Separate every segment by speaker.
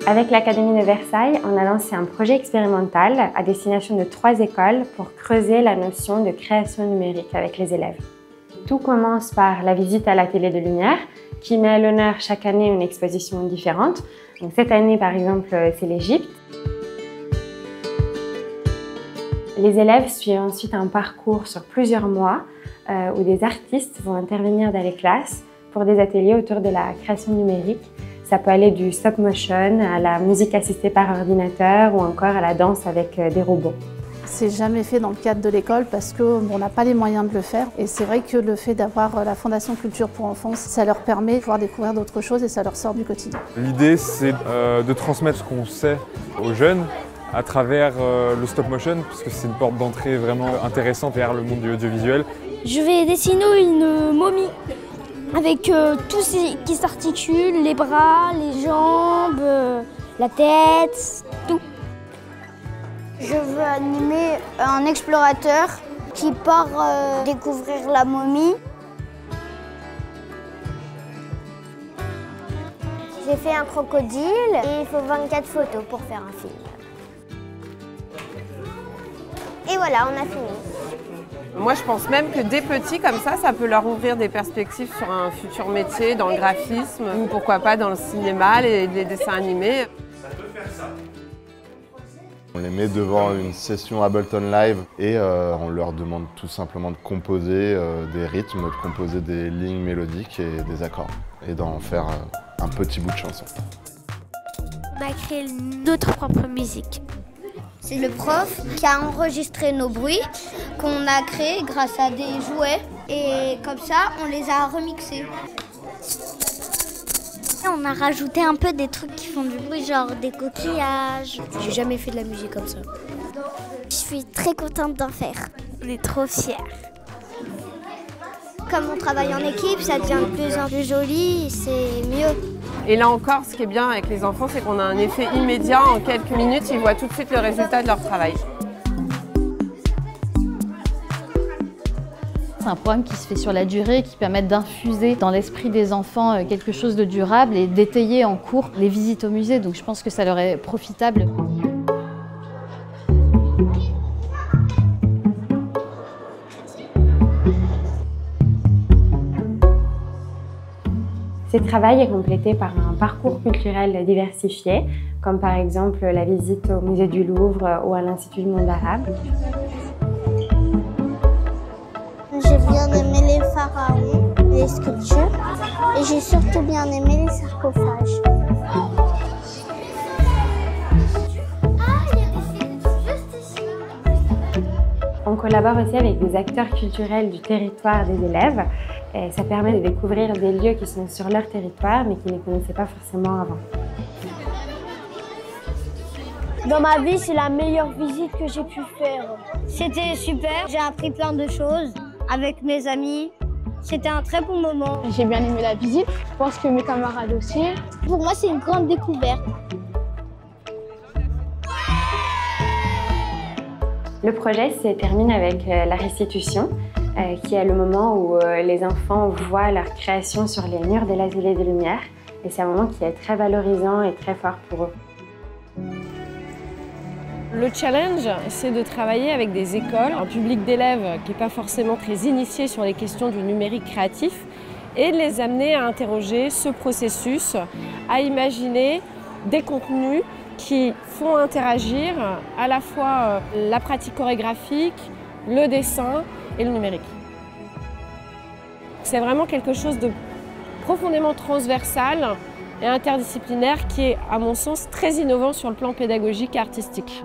Speaker 1: Avec l'Académie de Versailles, on a lancé un projet expérimental à destination de 3 écoles pour creuser la notion de création numérique avec les élèves. Tout commence par la visite à l'Atelier de Lumière, qui met à l'honneur chaque année une exposition différente. Donc, cette année, par exemple, c'est l'Égypte. Les élèves suivent ensuite un parcours sur plusieurs mois où des artistes vont intervenir dans les classes pour des ateliers autour de la création numérique. Ça peut aller du stop motion à la musique assistée par ordinateur ou encore à la danse avec des robots.
Speaker 2: C'est jamais fait dans le cadre de l'école parce qu'on n'a pas les moyens de le faire. Et c'est vrai que le fait d'avoir la Fondation Culture pour Enfants, ça leur permet de pouvoir découvrir d'autres choses et ça leur sort du quotidien.
Speaker 3: L'idée, c'est de transmettre ce qu'on sait aux jeunes à travers le stop motion, parce que c'est une porte d'entrée vraiment intéressante vers le monde du audiovisuel.
Speaker 4: Je vais dessiner une momie avec tout ce qui s'articule, les bras, les jambes, la tête, tout.
Speaker 5: Je veux animer un explorateur qui part découvrir la momie. J'ai fait un crocodile et il faut 24 photos pour faire un film. Et voilà, on a fini.
Speaker 6: Moi, je pense même que dès petits, comme ça peut leur ouvrir des perspectives sur un futur métier dans le graphisme ou pourquoi pas dans le cinéma, les dessins animés.
Speaker 7: On les met devant une session Ableton Live et on leur demande tout simplement de composer des rythmes, de composer des lignes mélodiques et des accords et d'en faire un petit bout de chanson.
Speaker 4: On a créé notre propre musique.
Speaker 5: C'est le prof qui a enregistré nos bruits qu'on a créés grâce à des jouets et comme ça on les a remixés.
Speaker 4: On a rajouté un peu des trucs qui font du bruit, genre des coquillages.
Speaker 8: J'ai jamais fait de la musique comme ça.
Speaker 4: Je suis très contente d'en faire. On est trop fiers.
Speaker 5: Comme on travaille en équipe, ça devient de plus en plus joli, c'est mieux.
Speaker 6: Et là encore, ce qui est bien avec les enfants, c'est qu'on a un effet immédiat. En quelques minutes, ils voient tout de suite le résultat de leur travail.
Speaker 9: C'est un programme qui se fait sur la durée, qui permet d'infuser dans l'esprit des enfants quelque chose de durable et d'étayer en cours les visites au musée. Donc je pense que ça leur est profitable.
Speaker 1: Ce travail est complété par un parcours culturel diversifié, comme par exemple la visite au musée du Louvre ou à l'Institut du monde arabe.
Speaker 5: J'ai bien aimé les pharaons, les sculptures et j'ai surtout bien aimé les sarcophages.
Speaker 1: On collabore aussi avec des acteurs culturels du territoire des élèves. Et ça permet de découvrir des lieux qui sont sur leur territoire mais qu'ils ne connaissaient pas forcément avant.
Speaker 5: Dans ma vie, c'est la meilleure visite que j'ai pu faire. C'était super, j'ai appris plein de choses avec mes amis. C'était un très bon moment.
Speaker 8: J'ai bien aimé la visite, je pense que mes camarades aussi.
Speaker 5: Pour moi, c'est une grande découverte.
Speaker 1: Le projet se termine avec la restitution, qui est le moment où les enfants voient leur création sur les murs de l'Atelier de Lumière. Et c'est un moment qui est très valorisant et très fort pour eux.
Speaker 6: Le challenge, c'est de travailler avec des écoles, un public d'élèves qui n'est pas forcément très initié sur les questions du numérique créatif, et de les amener à interroger ce processus, à imaginer des contenus qui font interagir à la fois la pratique chorégraphique, le dessin et le numérique. C'est vraiment quelque chose de profondément transversal et interdisciplinaire qui est, à mon sens, très innovant sur le plan pédagogique et artistique.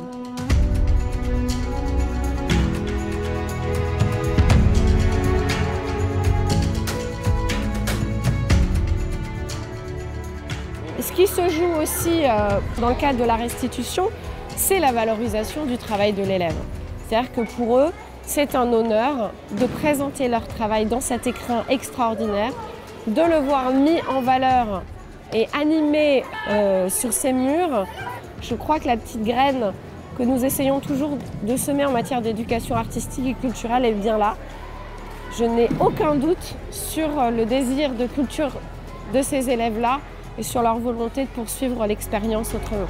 Speaker 6: Ce qui se joue aussi dans le cadre de la restitution, c'est la valorisation du travail de l'élève. C'est-à-dire que pour eux, c'est un honneur de présenter leur travail dans cet écrin extraordinaire, de le voir mis en valeur et animé sur ces murs. Je crois que la petite graine que nous essayons toujours de semer en matière d'éducation artistique et culturelle est bien là. Je n'ai aucun doute sur le désir de culture de ces élèves-là et sur leur volonté de poursuivre l'expérience autrement.